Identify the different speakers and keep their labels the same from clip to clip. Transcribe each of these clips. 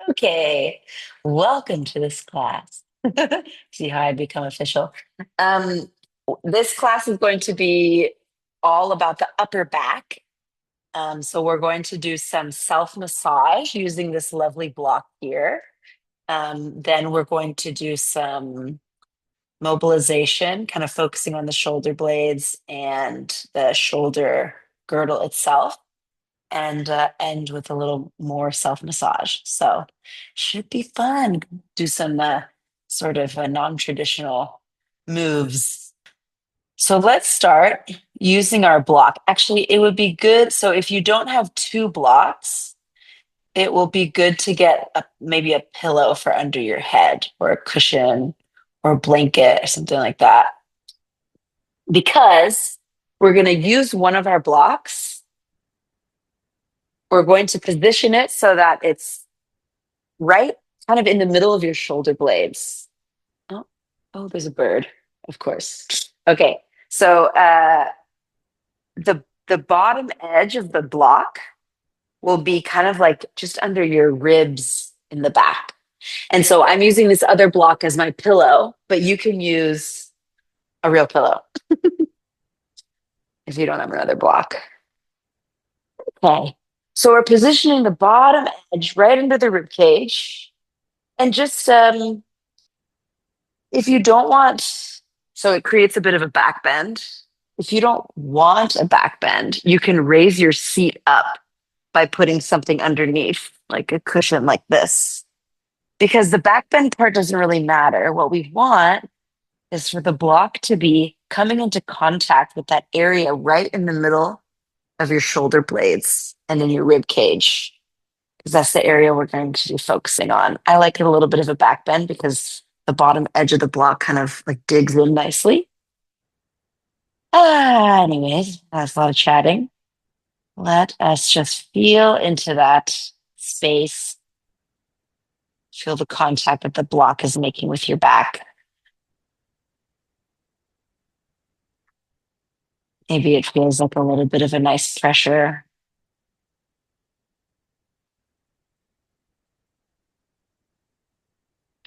Speaker 1: Okay, welcome to this class. See how I become official. Um, this class is going to be all about the upper back. So we're going to do some self massage using this lovely block here. Then we're going to do some mobilization, kind of focusing on the shoulder blades and the shoulder girdle itself, and end with a little more self massage. So should be fun. Do some sort of non-traditional moves. So let's start using our block. Actually, it would be good. So if you don't have two blocks, it will be good to get maybe a pillow for under your head or a cushion or a blanket or something like that, because we're going to use one of our blocks. We're going to position it so that it's right kind of in the middle of your shoulder blades. Oh, oh, there's a bird, of course. Okay, so the bottom edge of the block will be kind of like just under your ribs in the back. And so I'm using this other block as my pillow, but you can use a real pillow if you don't have another block. Okay. So we're positioning the bottom edge right under the rib cage. And just if you don't want, so it creates a bit of a back bend. If you don't want a back bend, you can raise your seat up by putting something underneath, like a cushion like this. Because the back bend part doesn't really matter. What we want is for the block to be coming into contact with that area right in the middle of your shoulder blades and in your rib cage, because that's the area we're going to be focusing on. I like a little bit of a back bend because the bottom edge of the block kind of like digs in nicely. Anyways, that's a lot of chatting. Let us just feel into that space. Feel the contact that the block is making with your back. Maybe it feels like a little bit of a nice pressure.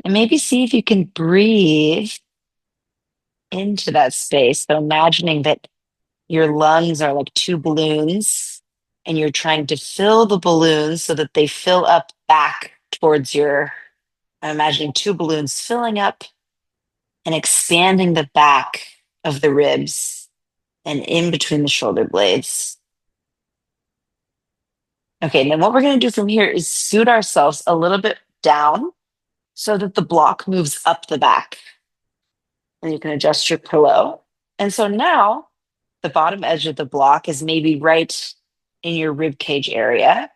Speaker 1: And maybe see if you can breathe into that space. So imagining that your lungs are like two balloons and you're trying to fill the balloons so that they fill up back towards your, I'm imagining two balloons filling up and expanding the back of the ribs and in between the shoulder blades. Okay, and then what we're going to do from here is suit ourselves a little bit down so that the block moves up the back. And you can adjust your pillow. And so now the bottom edge of the block is maybe right in your rib cage area.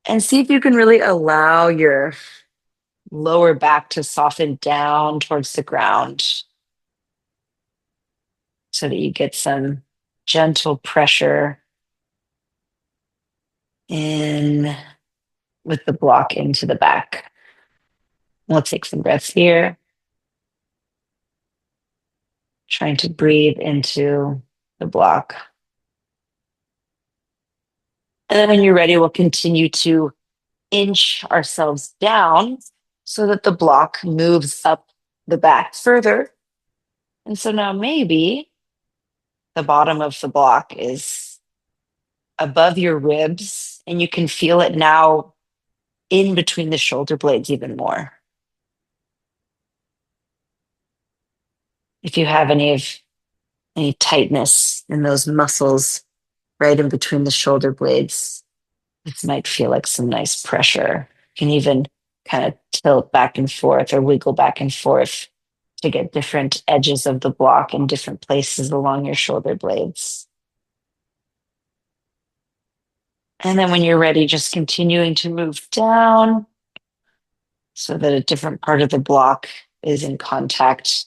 Speaker 1: And see if you can really allow your lower back to soften down towards the ground so that you get some gentle pressure in with the block into the back. We'll take some breaths here, trying to breathe into the block. And then when you're ready, we'll continue to inch ourselves down so that the block moves up the back further. And so now maybe the bottom of the block is above your ribs, and you can feel it now in between the shoulder blades even more. If you have any tightness in those muscles right in between the shoulder blades, this might feel like some nice pressure. You can even kind of tilt back and forth or wiggle back and forth to get different edges of the block in different places along your shoulder blades. And then when you're ready, just continuing to move down so that a different part of the block is in contact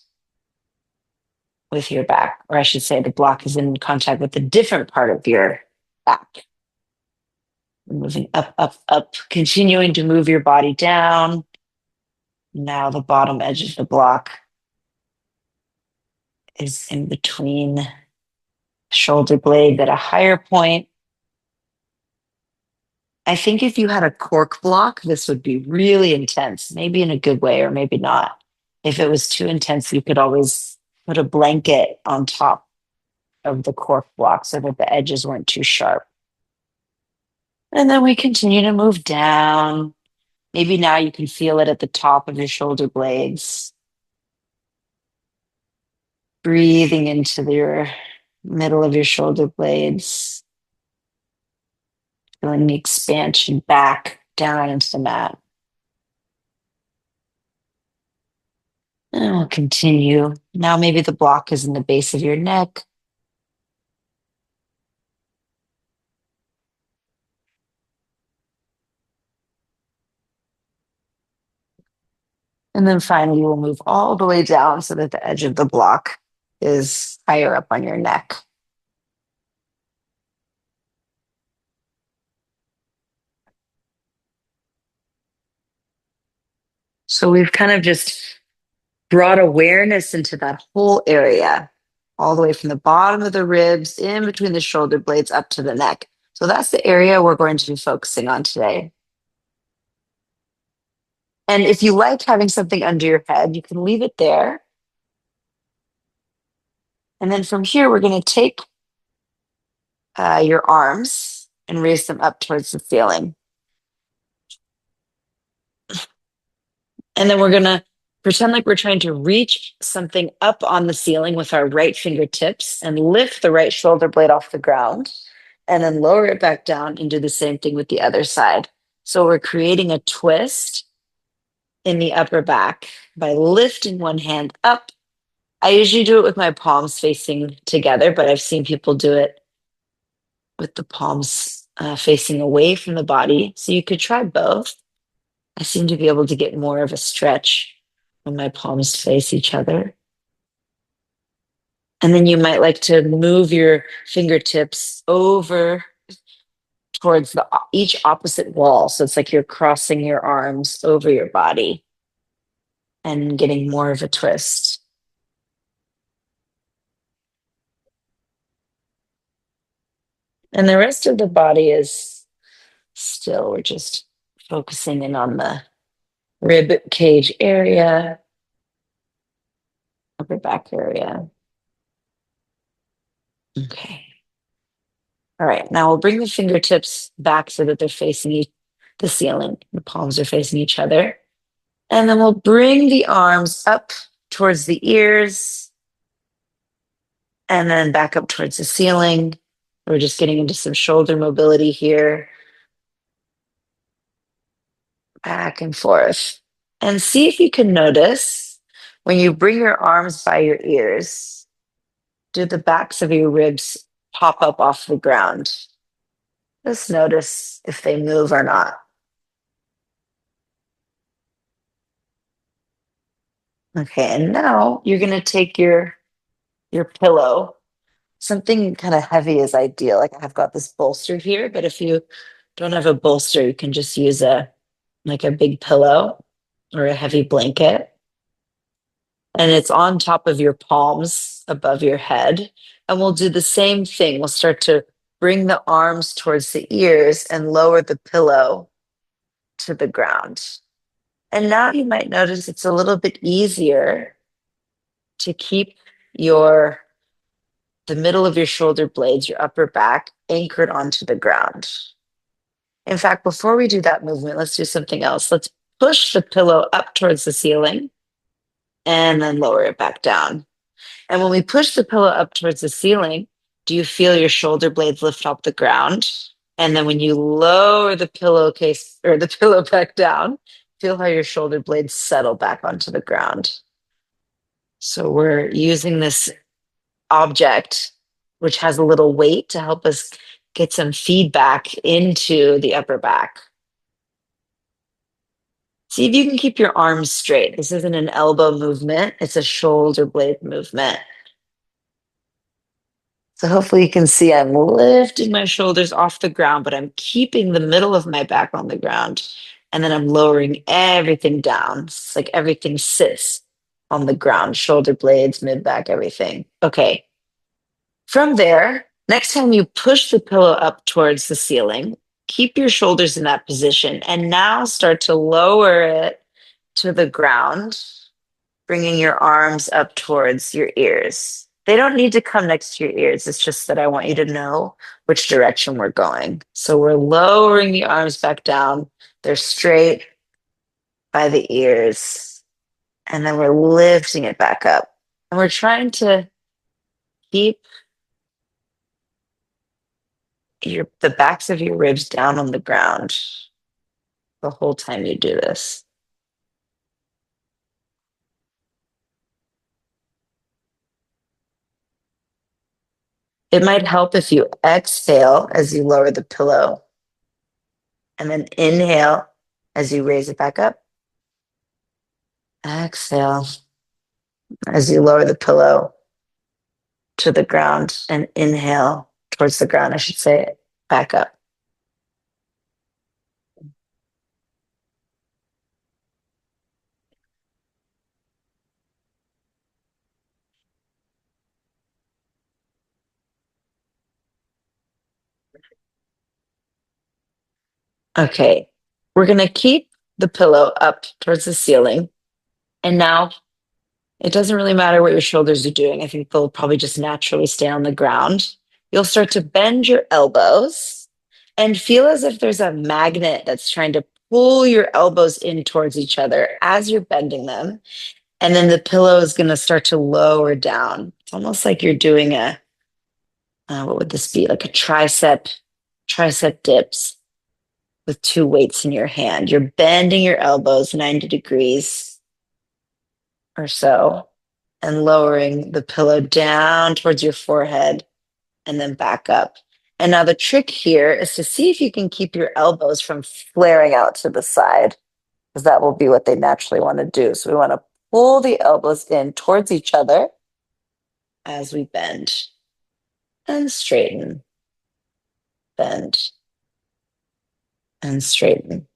Speaker 1: with your back, or I should say the block is in contact with a different part of your back. Moving up, up, up, continuing to move your body down. Now the bottom edge of the block is in between shoulder blade at a higher point I think if you had a cork block, this would be really intense, maybe in a good way or maybe not. If it was too intense, you could always put a blanket on top of the cork block so that the edges weren't too sharp. And then we continue to move down. Maybe now you can feel it at the top of your shoulder blades, breathing into your middle of your shoulder blades, feeling the expansion back down into the mat. And we'll continue. Now, maybe the block is in the base of your neck. And then finally, we'll move all the way down so that the edge of the block is higher up on your neck. So we've kind of just brought awareness into that whole area, all the way from the bottom of the ribs, in between the shoulder blades, up to the neck. So that's the area we're going to be focusing on today. And if you like having something under your head, you can leave it there. And then from here, we're going to take your arms and raise them up towards the ceiling. And then we're going to pretend like we're trying to reach something up on the ceiling with our right fingertips and lift the right shoulder blade off the ground and then lower it back down and do the same thing with the other side. So we're creating a twist in the upper back by lifting one hand up. I usually do it with my palms facing together, but I've seen people do it with the palms facing away from the body. So you could try both. I seem to be able to get more of a stretch when my palms face each other. And then you might like to move your fingertips over towards each opposite wall. So it's like you're crossing your arms over your body and getting more of a twist. And the rest of the body is still, we're just focusing in on the rib cage area, upper back area. Okay. All right. Now we'll bring the fingertips back so that they're facing the ceiling. The palms are facing each other. And then we'll bring the arms up towards the ears and then back up towards the ceiling. We're just getting into some shoulder mobility here. Back and forth. And see if you can notice when you bring your arms by your ears, do the backs of your ribs pop up off the ground? Just notice if they move or not. Okay, and now you're going to take your pillow. Something kind of heavy is ideal. Like I've got this bolster here, but if you don't have a bolster, you can just use a big pillow or a heavy blanket. And it's on top of your palms above your head. And we'll do the same thing. We'll start to bring the arms towards the ears and lower the pillow to the ground. And now you might notice it's a little bit easier to keep the middle of your shoulder blades, your upper back, anchored onto the ground. In fact, before we do that movement, let's do something else. Let's push the pillow up towards the ceiling and then lower it back down. And when we push the pillow up towards the ceiling, do you feel your shoulder blades lift off the ground? And then when you lower the pillowcase or the pillow back down, feel how your shoulder blades settle back onto the ground. So we're using this object, which has a little weight to help us get some feedback into the upper back. See if you can keep your arms straight. This isn't an elbow movement, it's a shoulder blade movement. So hopefully you can see I'm lifting my shoulders off the ground, but I'm keeping the middle of my back on the ground. And then I'm lowering everything down. It's like everything sits on the ground, shoulder blades, mid back, everything. Okay. From there, next time you push the pillow up towards the ceiling, keep your shoulders in that position and now start to lower it to the ground, bringing your arms up towards your ears. They don't need to come next to your ears. It's just that I want you to know which direction we're going. So we're lowering the arms back down. They're straight by the ears. And then we're lifting it back up. And we're trying to keep the backs of your ribs down on the ground the whole time you do this. It might help if you exhale as you lower the pillow and then inhale as you raise it back up. Exhale as you lower the pillow to the ground and inhale towards the ground, I should say, back up. Okay, we're going to keep the pillow up towards the ceiling. And now it doesn't really matter what your shoulders are doing. I think they'll probably just naturally stay on the ground. You'll start to bend your elbows and feel as if there's a magnet that's trying to pull your elbows in towards each other as you're bending them. And then the pillow is going to start to lower down. It's almost like you're doing what would this be? Like a tricep dips with two weights in your hand. You're bending your elbows 90 degrees or so and lowering the pillow down towards your forehead and then back up. And now the trick here is to see if you can keep your elbows from flaring out to the side, because that will be what they naturally want to do. So we want to pull the elbows in towards each other as we bend and straighten, bend and straighten.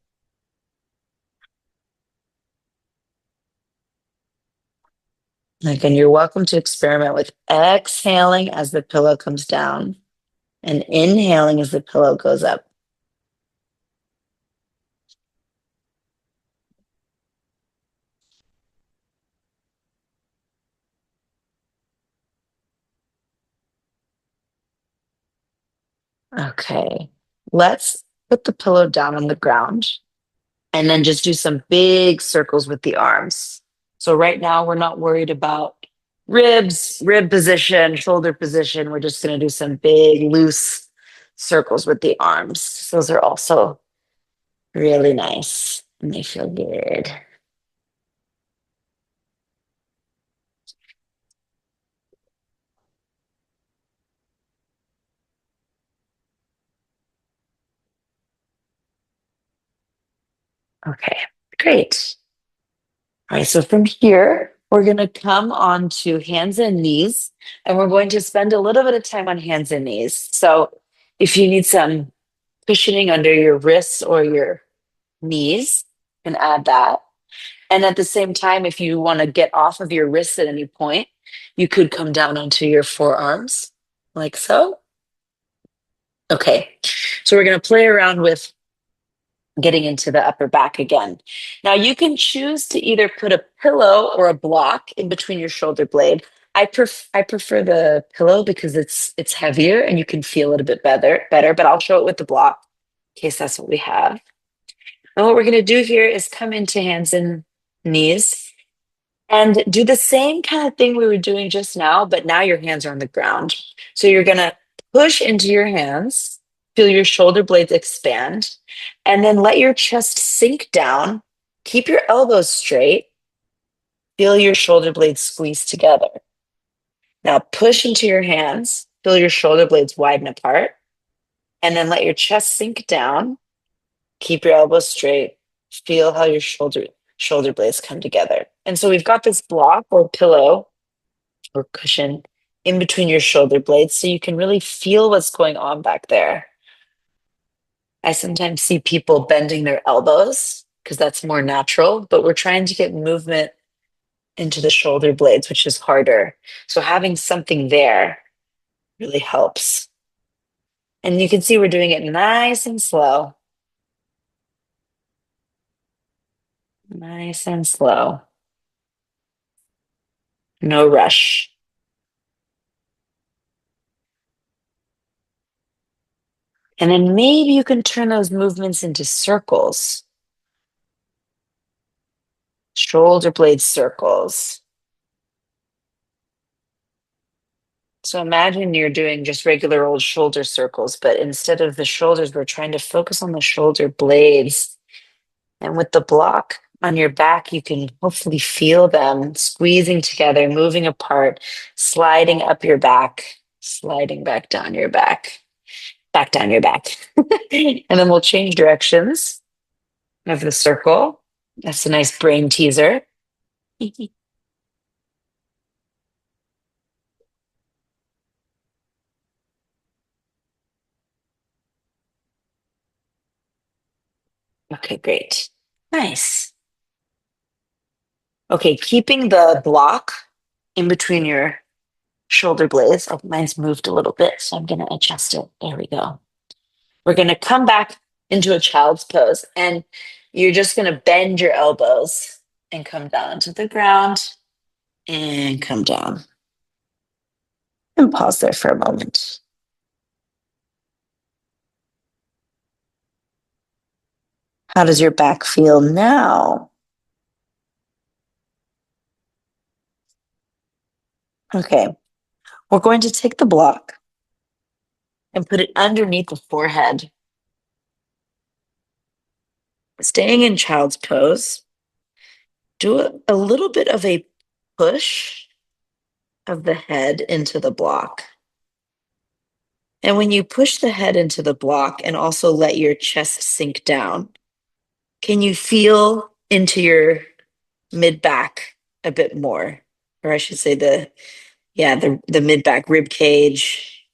Speaker 1: Again, you're welcome to experiment with exhaling as the pillow comes down and inhaling as the pillow goes up. Okay, let's put the pillow down on the ground and then just do some big circles with the arms. So right now we're not worried about rib position, shoulder position. We're just going to do some big loose circles with the arms. Those are also really nice and they feel good. Okay, great. All right, so from here, we're going to come on to hands and knees, and we're going to spend a little bit of time on hands and knees. So if you need some cushioning under your wrists or your knees, you can add that. And at the same time, if you want to get off of your wrists at any point, you could come down onto your forearms like so. Okay, so we're going to play around with getting into the upper back again. Now you can choose to either put a pillow or a block in between your shoulder blade. I prefer the pillow because it's heavier and you can feel it a bit better, but I'll show it with the block in case that's what we have. And what we're going to do here is come into hands and knees and do the same kind of thing we were doing just now, but now your hands are on the ground. So you're going to push into your hands, feel your shoulder blades expand, and then let your chest sink down. Keep your elbows straight. Feel your shoulder blades squeeze together. Now push into your hands, feel your shoulder blades widen apart, and then let your chest sink down. Keep your elbows straight. Feel how your shoulder blades come together. And so we've got this block or pillow or cushion in between your shoulder blades so you can really feel what's going on back there. I sometimes see people bending their elbows because that's more natural, but we're trying to get movement into the shoulder blades, which is harder. So having something there really helps. And you can see we're doing it nice and slow. Nice and slow. No rush. And then maybe you can turn those movements into circles, shoulder blade circles. So imagine you're doing just regular old shoulder circles, but instead of the shoulders, we're trying to focus on the shoulder blades. And with the block on your back, you can hopefully feel them squeezing together, moving apart, sliding up your back, sliding back down your back. And then we'll change directions of the circle. That's a nice brain teaser. Okay, great. Nice. Okay, keeping the block in between your shoulder blades. Oh, mine's moved a little bit, so I'm going to adjust it. There we go. We're going to come back into a child's pose, and you're just going to bend your elbows and come down to the ground and come down. And pause there for a moment. How does your back feel now? Okay, we're going to take the block and put it underneath the forehead. Staying in child's pose, do a little bit of a push of the head into the block. And when you push the head into the block and also let your chest sink down, can you feel into your mid back a bit more? Or I should say the mid back rib cage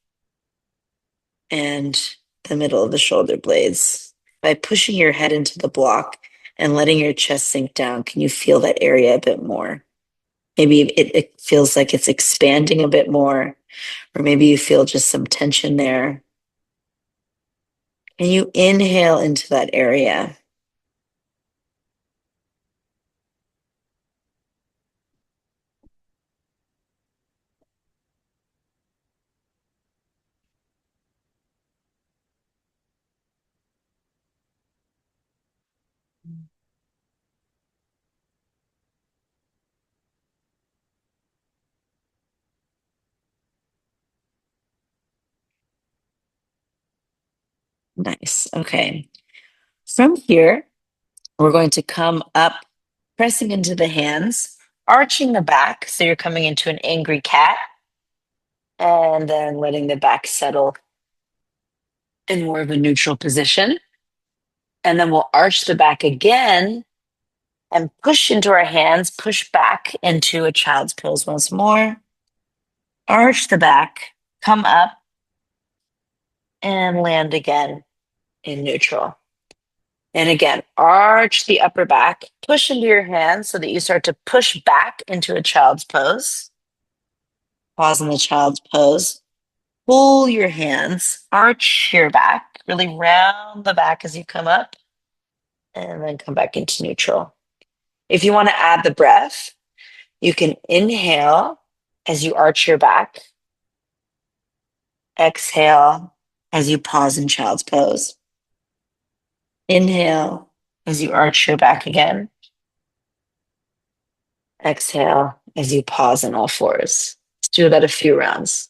Speaker 1: and the middle of the shoulder blades. By pushing your head into the block and letting your chest sink down, can you feel that area a bit more? Maybe it feels like it's expanding a bit more, or maybe you feel just some tension there. And you inhale into that area. Nice. Okay. From here, we're going to come up, pressing into the hands, arching the back. So you're coming into an angry cat, and then letting the back settle in more of a neutral position. And then we'll arch the back again and push into our hands, push back into a child's pose once more. Arch the back, come up, and land again in neutral. And again, arch the upper back, push into your hands so that you start to push back into a child's pose. Pause in the child's pose. Pull your hands, arch your back, really round the back as you come up, and then come back into neutral. If you want to add the breath, you can inhale as you arch your back, exhale as you pause in child's pose. Inhale as you arch your back again. Exhale as you pause in all fours. Let's do that a few rounds.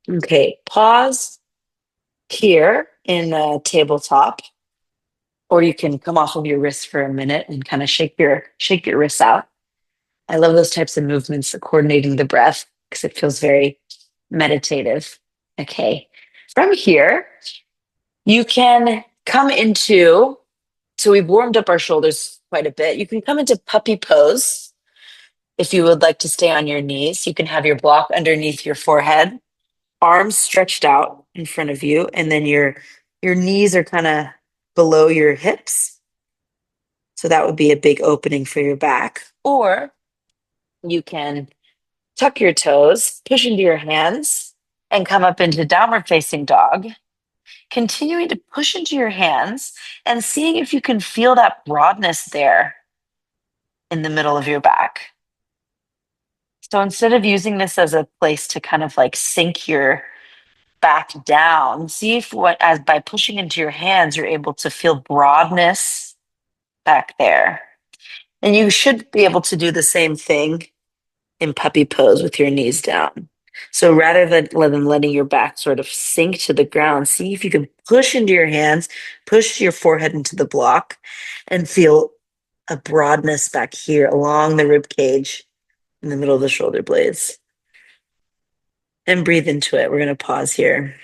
Speaker 1: Okay, pause here in the tabletop, or you can come off of your wrist for a minute and kind of shake your wrists out. I love those types of movements, coordinating the breath, because it feels very meditative. Okay, from here, you can come into, so we've warmed up our shoulders quite a bit. You can come into puppy pose if you would like to stay on your knees. You can have your block underneath your forehead, arms stretched out in front of you, and then your knees are kind of below your hips. So that would be a big opening for your back. Or you can tuck your toes, push into your hands, and come up into downward facing dog, continuing to push into your hands and seeing if you can feel that broadness there in the middle of your back. So instead of using this as a place to kind of like sink your back down, see if what as by pushing into your hands, you're able to feel broadness back there. And you should be able to do the same thing in puppy pose with your knees down. So rather than letting your back sort of sink to the ground, see if you can push into your hands, push your forehead into the block, and feel a broadness back here along the rib cage in the middle of the shoulder blades. And breathe into it. We're going to pause here.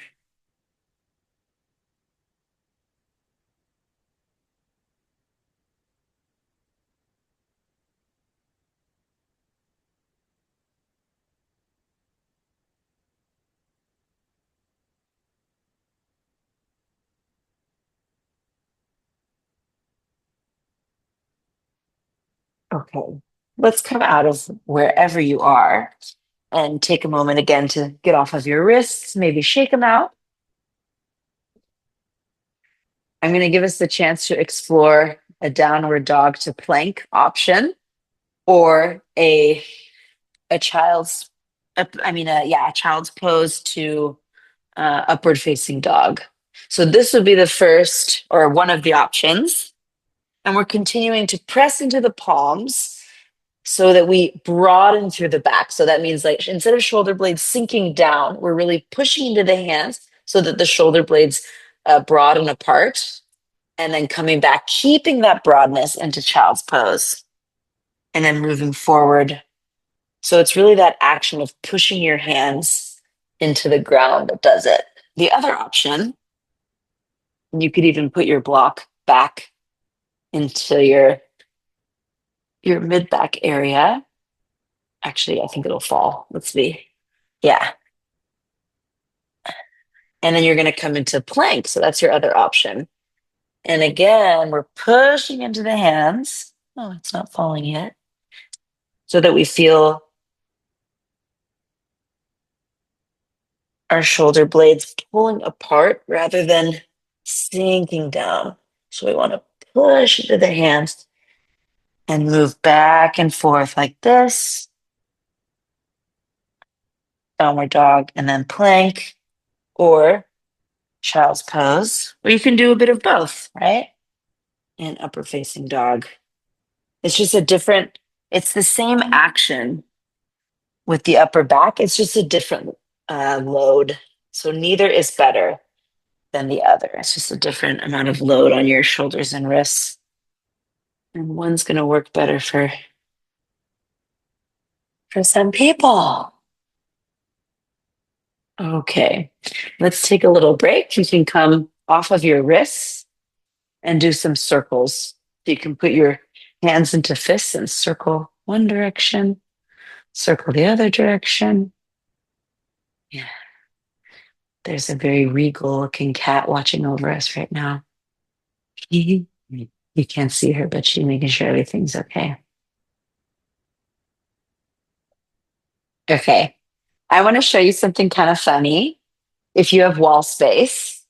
Speaker 1: Okay. Let's come out of wherever you are and take a moment again to get off of your wrists, maybe shake them out. I'm going to give us the chance to explore a downward dog to plank option or a child's a child's pose to upward facing dog. So this would be the first or one of the options. And we're continuing to press into the palms so that we broaden through the back. So that means like instead of shoulder blades sinking down, we're really pushing into the hands so that the shoulder blades broaden apart and then coming back, keeping that broadness into child's pose and then moving forward. So it's really that action of pushing your hands into the ground that does it. The other option, you could even put your block back into your mid back area. Actually, I think it'll fall. Let's see. Yeah. And then you're going to come into plank. So that's your other option. And again, we're pushing into the hands. Oh, it's not falling yet. So that we feel our shoulder blades pulling apart rather than sinking down. So we want to push into the hands and move back and forth like this. Downward dog and then plank or child's pose. Or you can do a bit of both, right? And upper facing dog. It's just it's the same action with the upper back. It's just a different load. So neither is better than the other. It's just a different amount of load on your shoulders and wrists. And one's going to work better for some people. Okay, let's take a little break. You can come off of your wrists and do some circles. So you can put your hands into fists and circle one direction, circle the other direction. Yeah. There's a very regal looking cat watching over us right now. You can't see her, but she's making sure everything's okay. Okay. I want to show you something kind of funny. If you have wall space,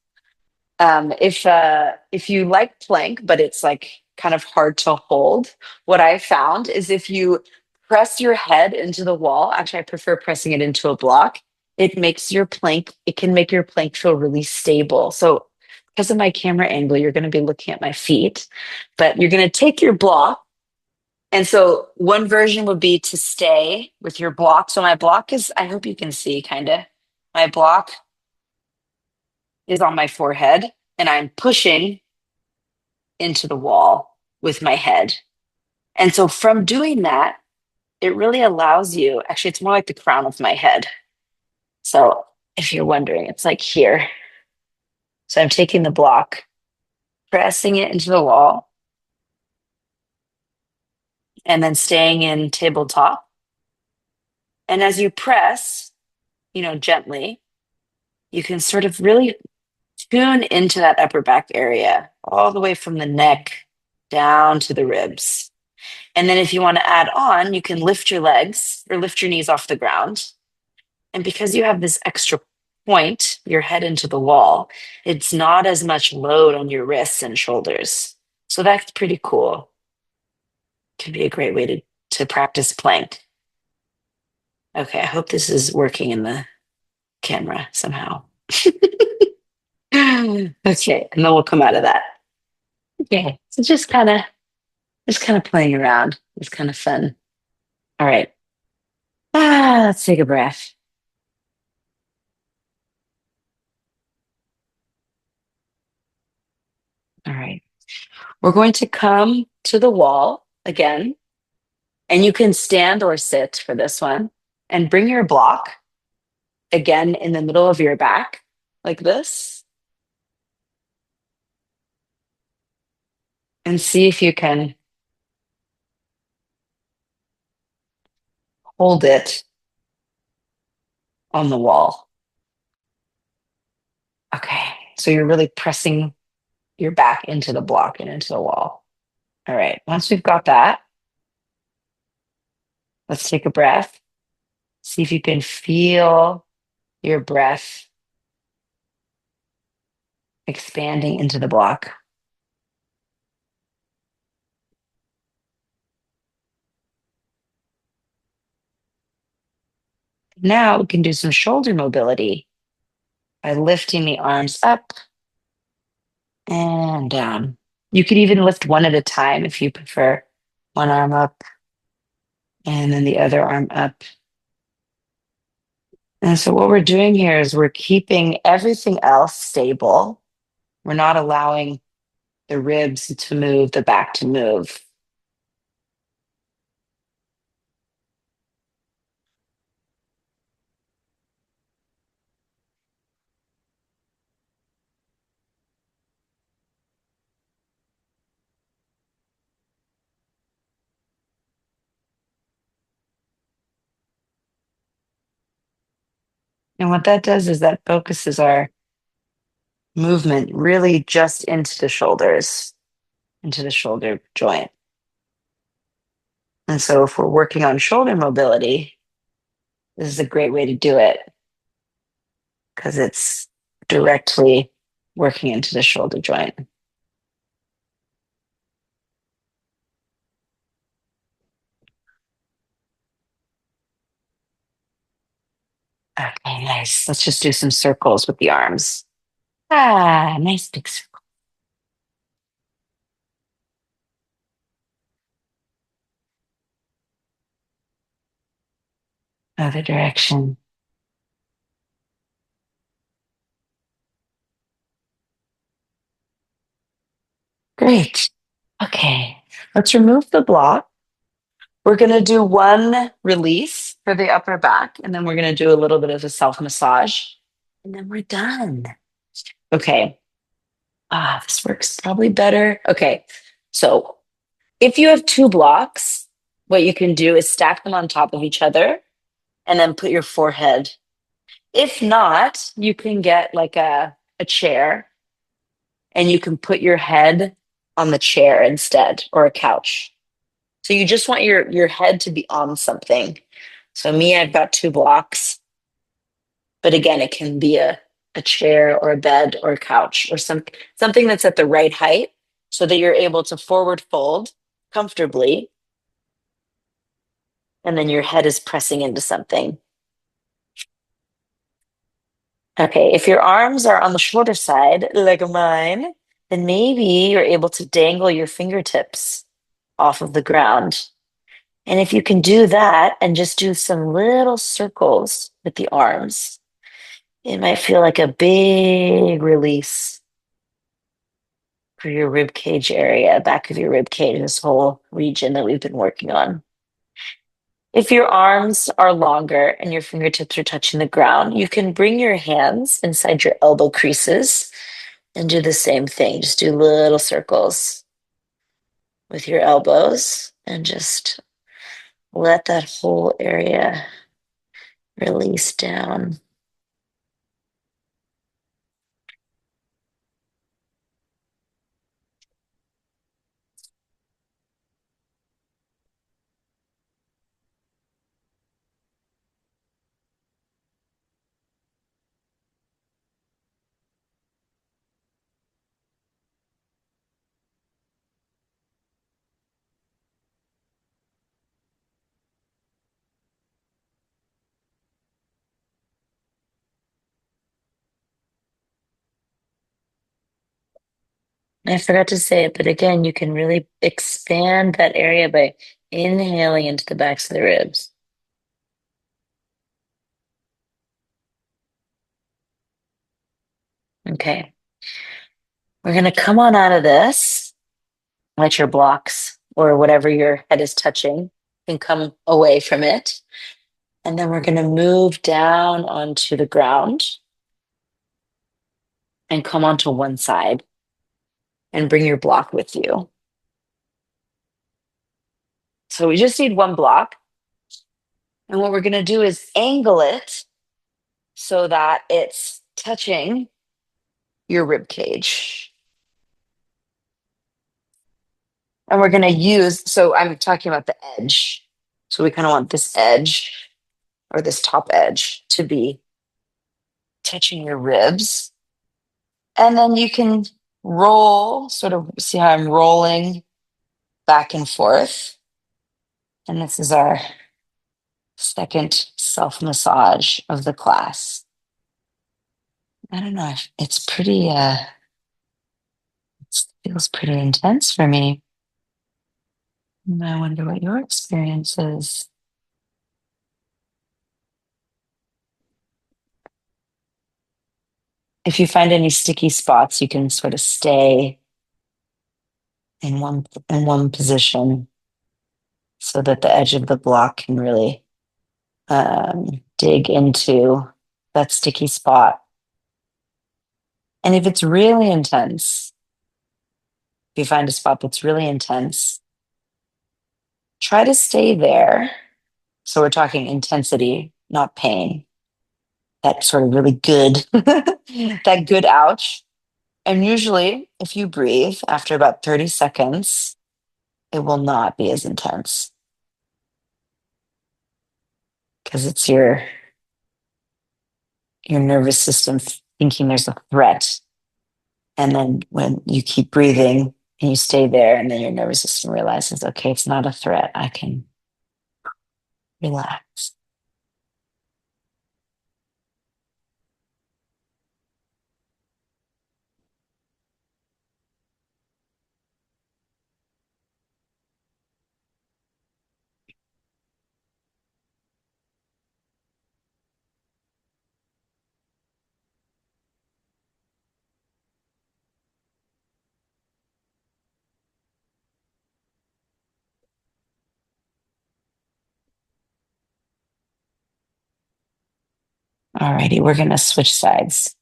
Speaker 1: if you like plank, but it's like kind of hard to hold, what I found is if you press your head into the wall, actually I prefer pressing it into a block, it can make your plank feel really stable. So because of my camera angle, you're going to be looking at my feet, but you're going to take your block. And so one version would be to stay with your block. So my block is, I hope you can see kind of, my block is on my forehead and I'm pushing into the wall with my head. And so from doing that, it really allows you, actually, it's more like the crown of my head. So if you're wondering, it's like here. So I'm taking the block pressing it into the wall and then staying in tabletop. And as you press, gently, you can sort of really tune into that upper back area, all the way from the neck down to the ribs. And then if you want to add on, you can lift your legs or lift your knees off the ground. And because you have this extra point, your head into the wall, it's not as much load on your wrists and shoulders. So that's pretty cool. Can be a great way to practice plank. Okay, I hope this is working in the camera somehow. Okay, and then we'll come out of that. Okay, so just kind of playing around. It's kind of fun. All right. Let's take a breath. All right. We're going to come to the wall again, and you can stand or sit for this one and bring your block again in the middle of your back like this and see if you can hold it on the wall. Okay. So you're really pressing your back into the block and into the wall. All right. Once we've got that, let's take a breath. See if you can feel your breath expanding into the block. Now we can do some shoulder mobility by lifting the arms up and down. You could even lift one at a time if you prefer. One arm up and then the other arm up. And so what we're doing here is we're keeping everything else stable. We're not allowing the ribs to move, the back to move. And what that does is that focuses our movement really just into the shoulders, into the shoulder joint. And so if we're working on shoulder mobility, this is a great way to do it because it's directly working into the shoulder joint. Okay, nice. Let's just do some circles with the arms. Nice big circle. Other direction. Great. Okay, let's remove the block. We're going to do one release for the upper back, and then we're going to do a little bit of a self massage, and then we're done. Okay. This works probably better. Okay. So if you have two blocks, what you can do is stack them on top of each other and then put your forehead. If not, you can get like a chair and you can put your head on the chair instead or a couch. So you just want your head to be on something. So me, I've got two blocks, but again, it can be a chair or a bed or a couch or something that's at the right height so that you're able to forward fold comfortably. And then your head is pressing into something. Okay, if your arms are on the shorter side, like mine, then maybe you're able to dangle your fingertips off of the ground. And if you can do that and just do some little circles with the arms, it might feel like a big release for your rib cage area, back of your rib cage, this whole region that we've been working on. If your arms are longer and your fingertips are touching the ground, you can bring your hands inside your elbow creases And do the same thing. Just do little circles with your elbows and just let that whole area release down. I forgot to say it, but again, you can really expand that area by inhaling into the backs of the ribs. Okay. We're going to come on out of this. Let your blocks or whatever your head is touching can come away from it. And then we're going to move down onto the ground and come onto one side and bring your block with you. So we just need one block. And what we're going to do is angle it so that it's touching your rib cage. And we're going to use, so I'm talking about the edge. So we kind of want this edge or this top edge to be touching your ribs. And then you can roll, sort of see how I'm rolling back and forth. And this is our second self massage of the class. I don't know, it's pretty, it feels pretty intense for me. I wonder what your experience is. If you find any sticky spots, you can sort of stay in one position so that the edge of the block can really dig into that sticky spot. And if it's really intense, if you find a spot that's really intense, try to stay there. So we're talking intensity, not pain. That sort of really good, that good ouch. And usually, if you breathe after about 30 seconds, it will not be as intense because it's your nervous system thinking there's a threat. And then when you keep breathing and you stay there, and then your nervous system realizes, okay, it's not a threat. I can relax. Alrighty, we're going to switch sides.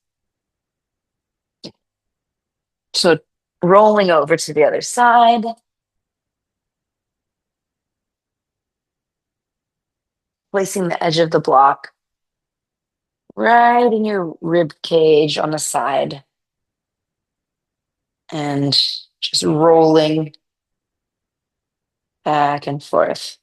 Speaker 1: So rolling over to the other side, placing the edge of the block right in your rib cage on the side, and just rolling back and forth.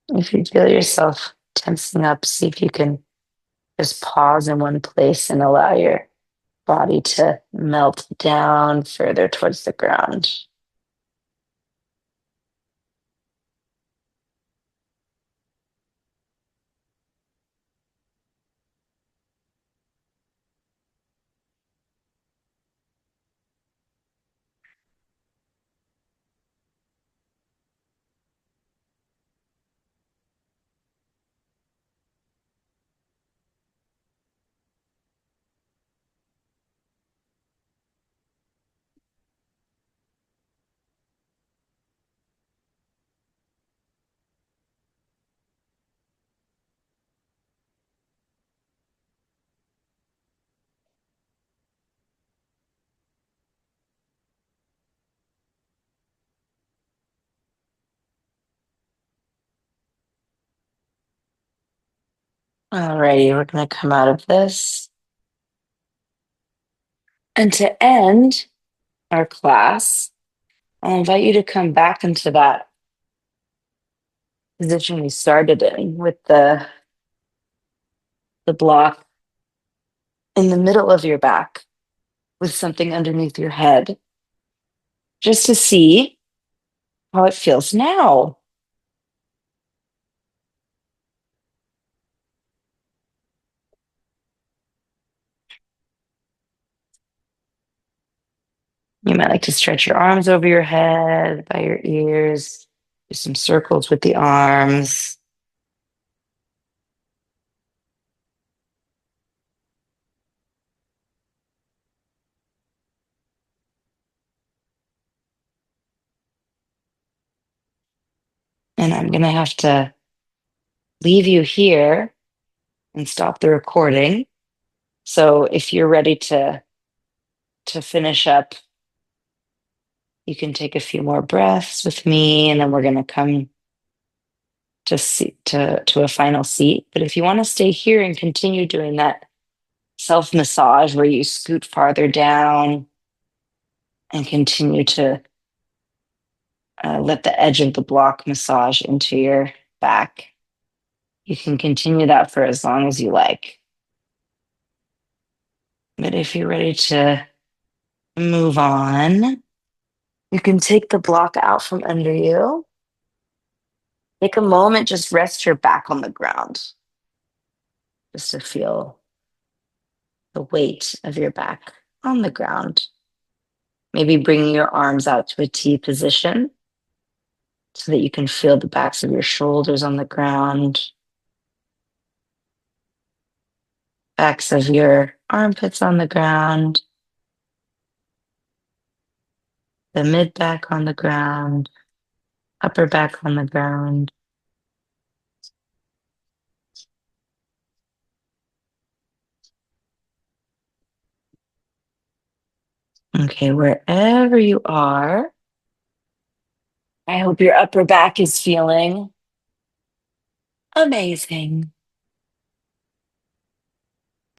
Speaker 1: If you feel yourself tensing up, see if you can just pause in one place and allow your body to melt down further towards the ground. Alrighty, we're going to come out of this. And to end our class, I'll invite you to come back into that position we started in with the block in the middle of your back with something underneath your head, just to see how it feels now. You might like to stretch your arms over your head, by your ears, do some circles with the arms. And I'm going to have to leave you here and stop the recording. So if you're ready to finish up, you can take a few more breaths with me, and then we're going to come to a final seat. But if you want to stay here and continue doing that self massage where you scoot farther down and continue to let the edge of the block massage into your back, you can continue that for as long as you like. But if you're ready to move on, you can take the block out from under you. Take a moment, just rest your back on the ground, just to feel the weight of your back on the ground. Maybe bringing your arms out to a T position so that you can feel the backs of your shoulders on the ground, backs of your armpits on the ground, the mid back on the ground, upper back on the ground. Okay, wherever you are, I hope your upper back is feeling amazing.